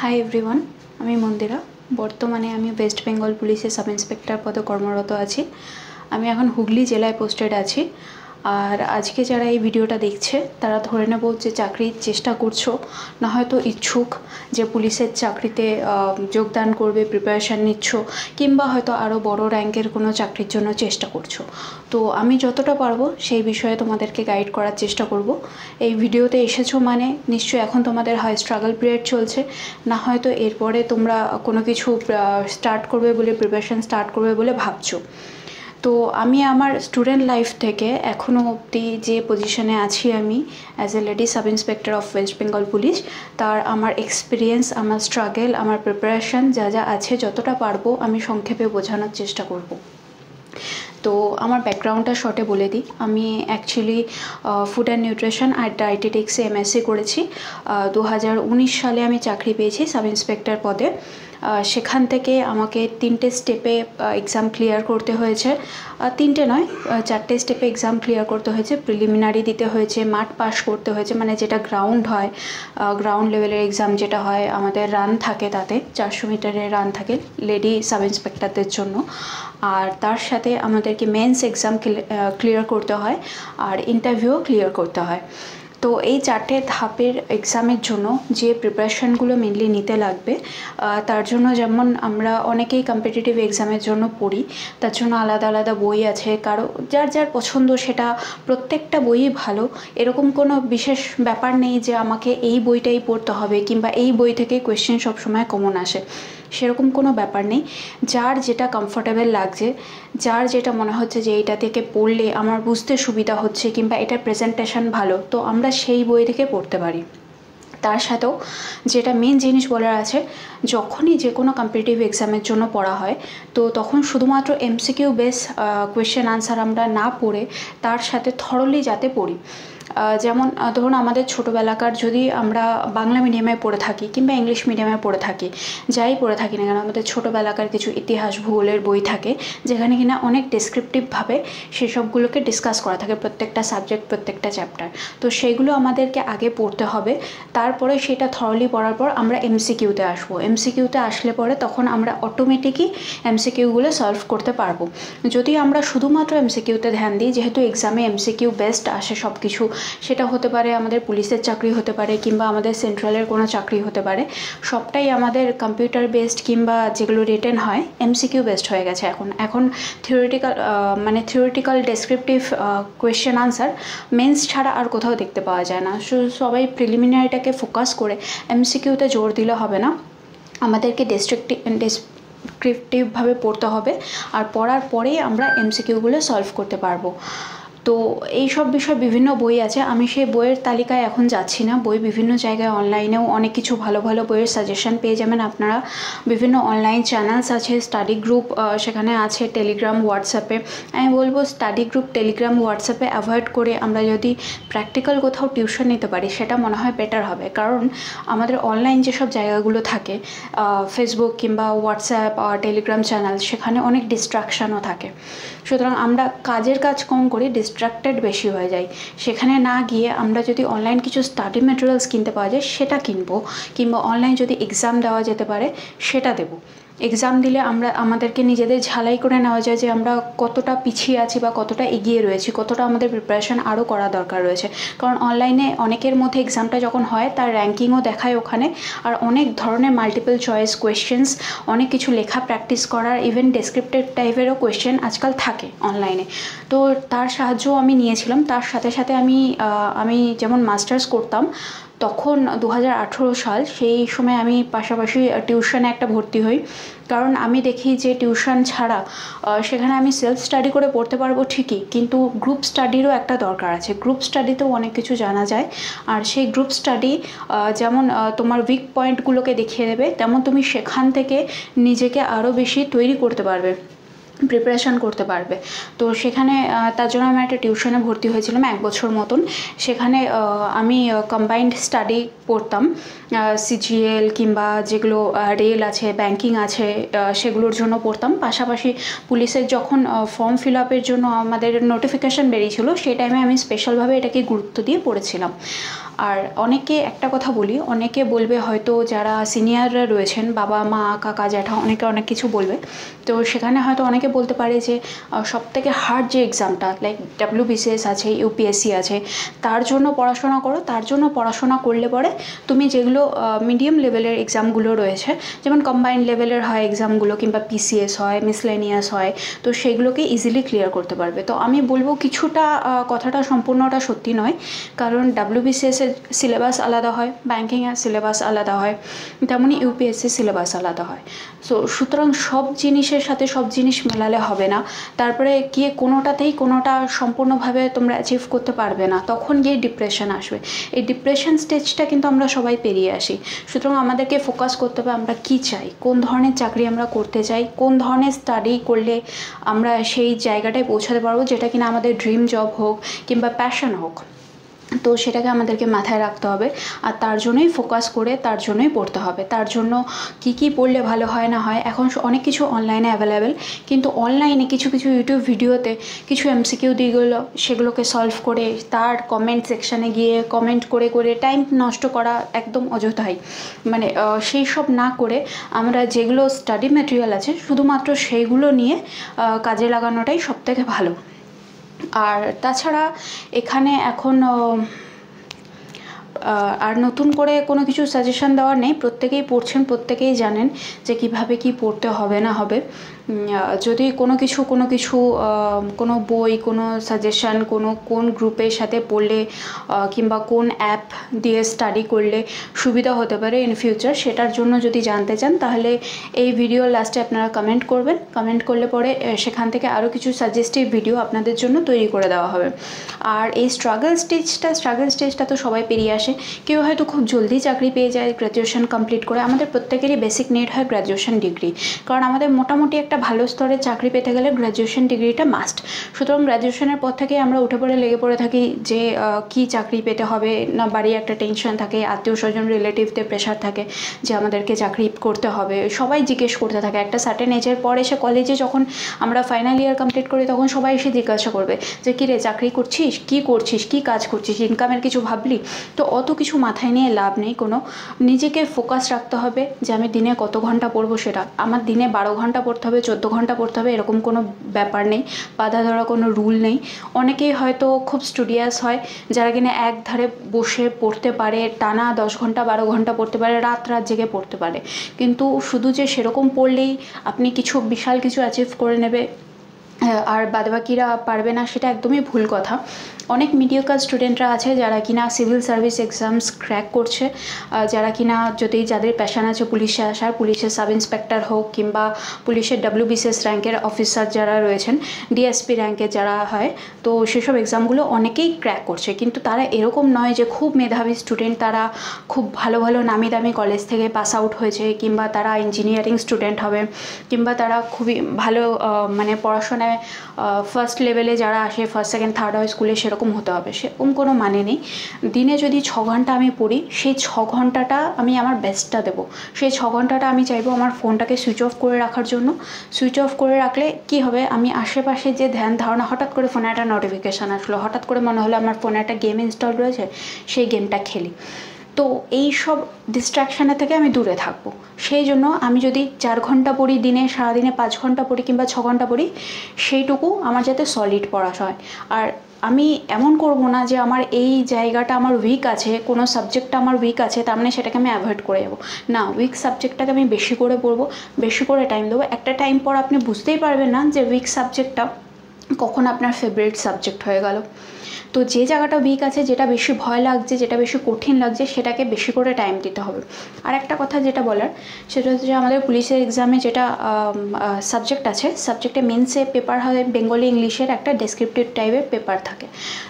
Hi everyone, আমি মন্দিরা। বর্তমানে আমি ওয়েস্ট বেঙ্গল পুলিশের সাব ইন্সপেক্টর পদে কর্মরত আছি। আমি এখন হুগলি জেলায় পোস্টেড আছি। আর আজকে যারা এই ভিডিওটা দেখছে তারা ধরে নেব যে চাকরির চেষ্টা করছো, না হয়তো ইচ্ছুক যে পুলিশের চাকরিতে যোগদান করবে, প্রিপারেশান নিচ্ছ, কিংবা হয়তো আরও বড় র্যাঙ্কের কোনো চাকরির জন্য চেষ্টা করছো। তো আমি যতটা পারবো সেই বিষয়ে তোমাদেরকে গাইড করার চেষ্টা করব। এই ভিডিওতে এসেছো মানে নিশ্চয়ই এখন তোমাদের হয় স্ট্রাগল পিরিয়ড চলছে, না হয়তো এরপরে তোমরা কোনো কিছু স্টার্ট করবে বলে, প্রিপারেশান স্টার্ট করবে বলে ভাবছো। তো আমি আমার স্টুডেন্ট লাইফ থেকে এখনও অবধি যে পজিশনে আছি আমি as a lady sub inspector of West Bengal police, তার আমার এক্সপিরিয়েন্স, আমার স্ট্রাগল, আমার প্রিপারেশান যা যা আছে যতটা পারবো আমি সংক্ষেপে বোঝানোর চেষ্টা করব। তো আমার ব্যাকগ্রাউন্ডটা শর্টে বলে দিই। আমি অ্যাকচুয়ালি ফুড অ্যান্ড নিউট্রিশন আর ডায়েটেটিক্সে এমএসসি করেছি। 2019 সালে আমি চাকরি পেয়েছি সাব ইন্সপেক্টর পদে। সেখান থেকে আমাকে 3টে স্টেপে এক্সাম ক্লিয়ার করতে হয়েছে। 3টে নয়, 4টে স্টেপে এক্সাম ক্লিয়ার করতে হয়েছে। প্রিলিমিনারি দিতে হয়েছে, মাঠ পাস করতে হয়েছে, মানে যেটা গ্রাউন্ড হয়, গ্রাউন্ড লেভেলের এক্সাম যেটা হয়, আমাদের রান থাকে, তাতে 400 মিটারের রান থাকে লেডি সাব ইন্সপেক্টরদের জন্য। আর তার সাথে আমাদেরকে মেন্স এক্সাম ক্লিয়ার করতে হয় আর ইন্টারভিউও ক্লিয়ার করতে হয়। তো এই 4টে ধাপের এক্সামের জন্য যে প্রিপারেশানগুলো মেনলি নিতে লাগবে, তার জন্য যেমন আমরা অনেকেই কম্পিটিটিভ এক্সামের জন্য পড়ি, তার জন্য আলাদা আলাদা বই আছে। কারো যার যার পছন্দ, সেটা প্রত্যেকটা বইই ভালো, এরকম কোনো বিশেষ ব্যাপার নেই যে আমাকে এই বইটাই পড়তে হবে কিংবা এই বই থেকে কোয়েশ্চেন সবসময় কমন আসে, সেরকম কোনো ব্যাপার নেই। যার যেটা কমফোর্টেবল লাগছে, যার যেটা মনে হচ্ছে যে এইটা থেকে পড়লে আমার বুঝতে সুবিধা হচ্ছে কিংবা এটার প্রেজেন্টেশন ভালো, তো আমরা সেই বই থেকে পড়তে পারি। তার সাথেও যেটা মেন জিনিস বলার আছে, যখনই যে কোনো কম্পিটিটিভ এক্সামের জন্য পড়া হয়, তো তখন শুধুমাত্র এমসিকিউ বেস কোয়েশ্চেন আনসার আমরা না পড়ে তার সাথে থরলি যাতে পড়ি। যেমন ধরুন আমাদের ছোটোবেলাকার যদি আমরা বাংলা মিডিয়ামে পড়ে থাকি কিংবা ইংলিশ মিডিয়ামে পড়ে থাকি, যাই পড়ে থাকি না কেন, আমাদের ছোটোবেলাকার কিছু ইতিহাস ভূগোলের বই থাকে যেখানে কিনা অনেক ডেসক্রিপটিভভাবে সেসবগুলোকে ডিসকাস করা থাকে, প্রত্যেকটা সাবজেক্ট, প্রত্যেকটা চ্যাপ্টার। তো সেইগুলো আমাদেরকে আগে পড়তে হবে। তারপরে সেটা থরলি পড়ার পর আমরা এমসিকিউতে আসবো। এমসিকিউতে আসলে পরে তখন আমরা অটোমেটিকই এমসিকিউগুলো সলভ করতে পারবো। যদি আমরা শুধুমাত্র এমসিকিউতে ধ্যান দিই, যেহেতু এক্সামে এমসিকিউ বেস্ট আসে সব কিছু, সেটা হতে পারে আমাদের পুলিশের চাকরি হতে পারে কিংবা আমাদের সেন্ট্রালের কোনো চাকরি হতে পারে, সবটাই আমাদের কম্পিউটার বেসড কিংবা যেগুলো রিটেন হয় এমসিকিউ বেসড হয়ে গেছে। এখন theoretical descriptive question answer mains ছাড়া আর কোথাও দেখতে পাওয়া যায় না। সবাই প্রিলিমিনারিটাকে ফোকাস করে এমসিকিউতে জোর দিলে হবে না, আমাদেরকে ডেসক্রিপটিভভাবে পড়তে হবে, আর পড়ার পরেই আমরা এমসিকিউগুলো সলভ করতে পারবো। তো এই সব বিষয় বিভিন্ন বই আছে, আমি সেই বইয়ের তালিকায় এখন যাচ্ছি না। বই বিভিন্ন জায়গায় অনলাইনেও অনেক কিছু ভালো ভালো বইয়ের সাজেশন পেয়ে যাবেন আপনারা। বিভিন্ন অনলাইন চ্যানেলস আছে, স্টাডি গ্রুপ সেখানে আছে, টেলিগ্রাম, হোয়াটসঅ্যাপে। আমি বলবো স্টাডি গ্রুপ, টেলিগ্রাম, হোয়াটসঅ্যাপে অ্যাভয়েড করে আমরা যদি প্র্যাকটিক্যাল কোথাও টিউশন নিতে পারি সেটা মনে হয় বেটার হবে। কারণ আমাদের অনলাইন যেসব জায়গাগুলো থাকে, ফেসবুক কিংবা হোয়াটসঅ্যাপ, টেলিগ্রাম চ্যানেল, সেখানে অনেক ডিস্ট্রাকশানও থাকে। সুতরাং আমরা কাজের কাজ কম করি, ডিস্ট্রাক্টেড বেশি হয়ে যাই। সেখানে না গিয়ে আমরা যদি অনলাইন কিছু স্টাডি ম্যাটেরিয়ালস কিনতে পাওয়া যায় সেটা কিনবো, কিংবা অনলাইন যদি এক্সাম দেওয়া যেতে পারে সেটা দেবো। এক্সাম দিলে আমাদেরকে নিজেদের ঝালাই করে নেওয়া যায় যে আমরা কতটা পিছিয়ে আছি বা কতটা এগিয়ে রয়েছি, কতটা আমাদের প্রিপারেশান আরও করা দরকার রয়েছে। কারণ অনলাইনে অনেকের মধ্যে এক্সামটা যখন হয় তার র্যাঙ্কিংও দেখায় ওখানে, আর অনেক ধরনের মাল্টিপল চয়েস কোয়েশ্চেন্স, অনেক কিছু লেখা প্র্যাকটিস করার, ইভেন ডেসক্রিপটিভ টাইপেরও কোয়েশ্চেন আজকাল থাকে অনলাইনে। তো তার সাহায্যও আমি নিয়েছিলাম। তার সাথে সাথে আমি যেমন মাস্টার্স করতাম তখন 2018 সাল, সেই সময় আমি পাশাপাশি টিউশনে একটা ভর্তি হই। কারণ আমি দেখি যে টিউশন ছাড়া সেখানে আমি সেলফ স্টাডি করে পড়তে পারবো ঠিকই, কিন্তু গ্রুপ স্টাডিরও একটা দরকার আছে। গ্রুপ স্টাডিতেও অনেক কিছু জানা যায়, আর সেই গ্রুপ স্টাডি যেমন তোমার উইক পয়েন্টগুলোকে দেখিয়ে দেবে, তেমন তুমি সেখান থেকে নিজেকে আরও বেশি তৈরি করতে পারবে, প্রিপারেশান করতে পারবে। তো সেখানে তার জন্য আমি একটা টিউশনে ভর্তি হয়েছিলাম 1 বছর মতন। সেখানে আমি কম্বাইন্ড স্টাডি পড়তাম, সিজিএল কিংবা যেগুলো রেল আছে, ব্যাংকিং আছে, সেগুলোর জন্য পড়তাম। পাশাপাশি পুলিশের যখন ফর্ম ফিল আপের জন্য আমাদের নোটিফিকেশান বেরিয়েছিল, সেই টাইমে আমি স্পেশালভাবে এটাকে গুরুত্ব দিয়ে পড়েছিলাম। আর অনেকে একটা কথা বলি, অনেকে বলবে হয়তো যারা সিনিয়ররা রয়েছেন, বাবা মা কাকা জ্যাঠা, অনেকে অনেক কিছু বলবে। তো সেখানে হয়তো অনেকে বলতে পারে যে সবথেকে হার্ড যে এক্সামটা লাইক WBCS আছে, UPSC আছে, তার জন্য পড়াশোনা করো। তার জন্য পড়াশোনা করলে পরে তুমি যেগুলো মিডিয়াম লেভেলের এক্সামগুলো রয়েছে, যেমন কম্বাইন্ড লেভেলের হয় এক্সামগুলো, কিংবা PCS হয়, মিসলেনিয়াস হয়, তো সেগুলোকে ইজিলি ক্লিয়ার করতে পারবে। তো আমি বলবো কিছুটা কথাটা সম্পূর্ণটা সত্যি নয়, কারণ WBCS এর সিলেবাস আলাদা হয়, ব্যাঙ্কিংয়ের সিলেবাস আলাদা হয়, তেমনই UPSC সিলেবাস আলাদা হয়। সো সুতরাং সব জিনিসের সাথে সব জিনিস মেলালে হবে না, তারপরে গিয়ে কোনোটাতেই কোনোটা সম্পূর্ণভাবে তোমরা অ্যাচিভ করতে পারবে না, তখন গিয়ে ডিপ্রেশন আসবে। এই ডিপ্রেশন স্টেজটা কিন্তু আমরা সবাই পেরিয়ে আসি। সুতরাং আমাদেরকে ফোকাস করতে হবে আমরা কী চাই, কোন ধরনের চাকরি আমরা করতে চাই, কোন ধরনের স্টাডি করলে আমরা সেই জায়গাটায় পৌঁছাতে পারবো, যেটা কিনা আমাদের ড্রিম জব হোক কিংবা প্যাশন হোক। তো সেটাকে আমাদেরকে মাথায় রাখতে হবে, আর তার জন্যই ফোকাস করে তার জন্যই পড়তে হবে। তার জন্য কি পড়লে ভালো হয় না হয়, এখন অনেক কিছু অনলাইনে অ্যাভেলেবেল, কিন্তু অনলাইনে কিছু ইউটিউব ভিডিওতে কিছু MCQ দিয়েগুলো সেগুলোকে সলভ করে তার কমেন্ট সেকশানে গিয়ে কমেন্ট করে টাইম নষ্ট করা একদম অযথাই। মানে সেই সব না করে আমরা যেগুলো স্টাডি ম্যাটেরিয়াল আছে শুধুমাত্র সেইগুলো নিয়ে কাজে লাগানোটাই সবথেকে ভালো। আর তাছাড়া এখানে এখন আর নতুন করে কোনো কিছু সাজেশন দেওয়ার নেই, প্রত্যেকেই পড়ছেন, প্রত্যেকেই জানেন যে কিভাবে কি পড়তে হবে না হবে। যদি কোনো কোনো বই, কোনো সাজেশান, কোন গ্রুপের সাথে পড়লে কিংবা কোন অ্যাপ দিয়ে স্টাডি করলে সুবিধা হতে পারে ইন ফিউচার, সেটার জন্য যদি জানতে চান তাহলে এই ভিডিওর লাস্টে আপনারা কমেন্ট করবেন। কমেন্ট করলে পরে সেখান থেকে আরও কিছু সাজেস্টিভ ভিডিও আপনাদের জন্য তৈরি করে দেওয়া হবে। আর এই স্ট্রাগল স্টেজটা তো সবাই পেরিয়ে আসে। কেউ হয়তো খুব জলদি চাকরি পেয়ে যায় গ্র্যাজুয়েশন কমপ্লিট করে। আমাদের প্রত্যেকেরই বেসিক নিড হয় গ্র্যাজুয়েশন ডিগ্রি, কারণ আমাদের মোটামুটি একটা ভালো স্তরের চাকরি পেতে গেলে গ্র্যাজুয়েশন ডিগ্রিটা মাস্ট। সুতরাং গ্র্যাজুয়েশনের পর থেকেই আমরা উঠে পড়ে লেগে পড়ে থাকি যে কি চাকরি পেতে হবে, না বাড়ি একটা টেনশন থাকে, আত্মীয় স্বজন রিলেটিভদের প্রেশার থাকে যে আমাদেরকে চাকরি করতে হবে, সবাই জিজ্ঞেস করতে থাকে। একটা সার্টেন এজের পর এসে কলেজে যখন আমরা ফাইনাল ইয়ার কমপ্লিট করি তখন সবাই এসে জিজ্ঞাসা করবে যে কী রে চাকরি করছিস, কী করছিস, কী কাজ করছিস, ইনকামের কিছু ভাবলি? তো অত কিছু মাথায় নিয়ে লাভ নেই কোনো। নিজেকে ফোকাস রাখতে হবে যে আমি দিনে কত ঘন্টা পড়বো, সেটা আমার দিনে 12 ঘন্টা পড়তে হবে, 14 ঘন্টা পড়তে হবে, এরকম কোনো ব্যাপার নেই, বাধা ধরা কোনো রুল নেই। অনেকেই হয়তো খুব স্টুডিয়াস হয় যারা কিনা এক ধারে বসে পড়তে পারে, টানা 10 ঘন্টা 12 ঘন্টা পড়তে পারে, রাত জেগে পড়তে পারে, কিন্তু শুধু যে সেরকম পড়লেই আপনি কিছু বিশাল কিছু অ্যাচিভ করে নেবে আর বাদবাকিরা পারবে না, সেটা একদমই ভুল কথা। অনেক মিডিওকার স্টুডেন্টরা আছে যারা কিনা সিভিল সার্ভিস এক্সামস ক্র্যাক করছে, যারা কিনা যাদের প্যাশন আছে পুলিশে আসার, পুলিশের সাব ইন্সপেক্টর হোক কিংবা পুলিশের WBCS র্যাঙ্কের অফিসার যারা রয়েছেন, DSP র্যাঙ্কে যারা হয়, তো সেসব এক্সামগুলো অনেকেই ক্র্যাক করছে। কিন্তু তারা এরকম নয় যে খুব মেধাবী স্টুডেন্ট, তারা খুব ভালো নামি দামি কলেজ থেকে পাস আউট হয়েছে, কিংবা তারা ইঞ্জিনিয়ারিং স্টুডেন্ট হবে, কিংবা তারা খুবই ভালো মানে পড়াশোনায় ফার্স্ট লেভেলে যারা আসে, ফার্স্ট সেকেন্ড থার্ড হয় স্কুলে, সেরকম হতে হবে, সেরকম কোনো মানে নেই। দিনে যদি 6 ঘন্টা আমি পড়ি, সেই 6 ঘন্টাটা আমি আমার বেস্টটা দেবো। সেই 6 ঘন্টাটা আমি চাইবো আমার ফোনটাকে সুইচ অফ করে রাখার জন্য। সুইচ অফ করে রাখলে কি হবে, আমি আশেপাশে যে ধ্যান ধারণা, হঠাৎ করে ফোনে একটা নোটিফিকেশান আসলো, হঠাৎ করে মনে হলো আমার ফোনে একটা গেম ইনস্টল রয়েছে, সেই গেমটা খেলি। তো এই সব ডিস্ট্র্যাকশানের থেকে আমি দূরে থাকবো। সেই জন্য আমি যদি 4 ঘন্টা পড়ি দিনে, সারাদিনে 5 ঘন্টা পড়ি কিংবা 6 ঘন্টা পড়ি, সেইটুকু আমার যাতে সলিড পড়া হয়। আর আমি এমন করব না যে আমার এই জায়গাটা আমার উইক আছে, কোনো সাবজেক্টটা আমার উইক আছে, তার মানে সেটাকে আমি অ্যাভয়েড করে যাবো না। উইক সাবজেক্টটাকে আমি বেশি করে পড়বো, বেশি করে টাইম দেবো। একটা টাইম পর আপনি বুঝতেই পারবেন না যে উইক সাবজেক্টটা কখন আপনার ফেভারিট সাবজেক্ট হয়ে গেল। তো যে জায়গাটা উইক আছে, যেটা বেশি ভয় লাগছে, যেটা বেশি কঠিন লাগছে, সেটাকে বেশি করে টাইম দিতে হবে। আর একটা কথা যেটা বলার, সেটা হচ্ছে যে আমাদের পুলিশের এক্সামে যেটা সাবজেক্ট আছে, সাবজেক্টে মেন্সে পেপার হয় বেঙ্গলি ইংলিশের একটা ডেসক্রিপটিভ টাইপের পেপার থাকে।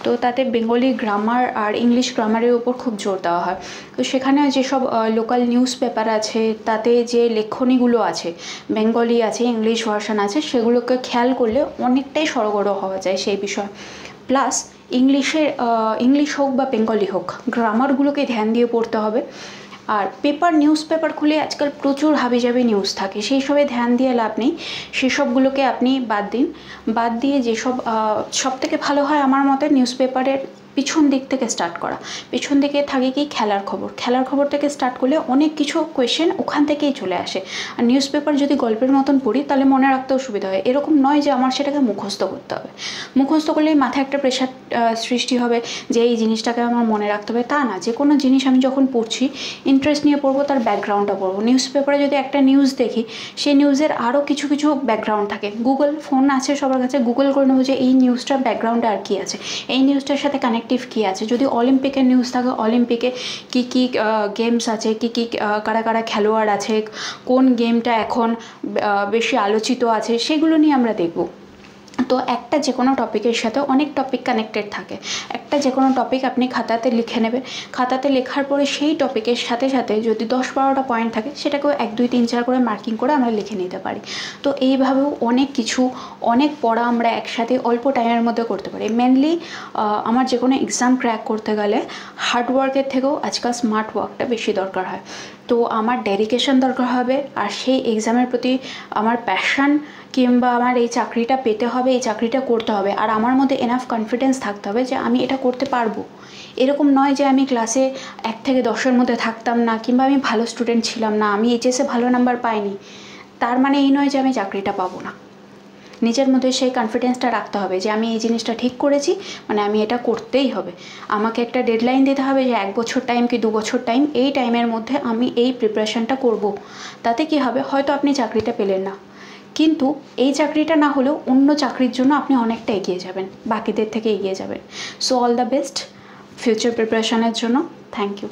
তো তাতে বেঙ্গলি গ্রামার আর ইংলিশ গ্রামারের উপর খুব জোর দেওয়া হয়। তো সেখানে যেসব লোকাল নিউজ পেপার আছে, তাতে যে লেখনীগুলো আছে, বেঙ্গলি আছে, ইংলিশ ভার্সন আছে, সেগুলোকে খেয়াল করলে অনেকটাই সড়গড় হওয়া যায় সেই বিষয়। প্লাস ইংলিশ হোক বা বেঙ্গলি হোক, গ্রামারগুলোকে ধ্যান দিয়ে পড়তে হবে। আর নিউজ পেপার খুলে আজকাল প্রচুর হাবিজাবি নিউজ থাকে, সেই সবে ধ্যান দিয়ে লাভ নেই, সেসবগুলোকে আপনি বাদ দিন। বাদ দিয়ে যেসব সবথেকে ভালো হয় আমার মতে নিউজ পেপারের পিছন দিক থেকে স্টার্ট করা। পিছন দিকে থাকে কি খেলার খবর থেকে স্টার্ট করলে অনেক কিছু কোয়েশ্চেন ওখান থেকেই চলে আসে। আর নিউজ পেপার যদি গল্পের মতন পড়ি তাহলে মনে রাখতেও সুবিধা হয়। এরকম নয় যে আমার সেটাকে মুখস্থ করতে হবে, মুখস্থ করলেই মাথায় একটা প্রেশার সৃষ্টি হবে যে এই জিনিসটাকে আমার মনে রাখতে হবে, তা না। যে কোনো জিনিস আমি যখন পড়ছি ইন্টারেস্ট নিয়ে পড়বো, তার ব্যাকগ্রাউন্ডটা পড়বো। নিউজ পেপারে যদি একটা নিউজ দেখি, সেই নিউজের আরও কিছু কিছু ব্যাকগ্রাউন্ড থাকে। গুগল ফোন আছে সবার কাছে, গুগল করে নেবো যে এই নিউজটার ব্যাকগ্রাউন্ডে আর কী আছে, এই নিউজটার সাথে কানেক্টিভ কী আছে। যদি অলিম্পিকের নিউজ থাকে, অলিম্পিকে কী কী গেমস আছে, কী কী কারা কারা খেলোয়াড় আছে, কোন গেমটা এখন বেশি আলোচিত আছে, সেগুলো নিয়ে আমরা দেখব। তো একটা যে কোনো টপিকের সাথে অনেক টপিক কানেক্টেড থাকে। একটা যে কোনো টপিক আপনি খাতাতে লিখে নেবেন, খাতাতে লেখার পরে সেই টপিকের সাথে সাথে যদি 10-12টা পয়েন্ট থাকে সেটাকেও 1, 2, 3, 4 করে মার্কিং করে আমরা লিখে নিতে পারি। তো এইভাবেও অনেক কিছু, অনেক পড়া আমরা একসাথে অল্প টাইমের মধ্যে করতে পারি। মেনলি আমার যে কোনো এক্সাম ক্র্যাক করতে গেলে হার্ডওয়ার্কের থেকেও আজকাল স্মার্ট ওয়ার্কটা বেশি দরকার হয়। তো আমার ডেডিকেশন দরকার হবে, আর সেই এক্সামের প্রতি আমার প্যাশন, কিংবা আমার এই চাকরিটা পেতে হবে, এই চাকরিটা করতে হবে, আর আমার মধ্যে এনাফ কনফিডেন্স থাকতে হবে যে আমি এটা করতে পারবো। এরকম নয় যে আমি ক্লাসে 1 থেকে 10-এর মধ্যে থাকতাম না, কিংবা আমি ভালো স্টুডেন্ট ছিলাম না, আমি এইচএসে ভালো নাম্বার পাইনি, তার মানে এই নয় যে আমি চাকরিটা পাবো না। নিজের মধ্যে সেই কনফিডেন্সটা রাখতে হবে যে আমি এই জিনিসটা ঠিক করেছি, মানে আমি এটা করতেই হবে। আমাকে একটা ডেডলাইন দিতে হবে যে 1 বছর টাইম কি 2 বছর টাইম, এই টাইমের মধ্যে আমি এই প্রিপারেশানটা করব। তাতে কি হবে, হয়তো আপনি চাকরিটা পেলেন না, কিন্তু এই চাকরিটা না হলেও অন্য চাকরির জন্য আপনি অনেকটা এগিয়ে যাবেন, বাকিদের থেকে এগিয়ে যাবেন। So all the best future প্রিপারেশানের জন্য। Thank you.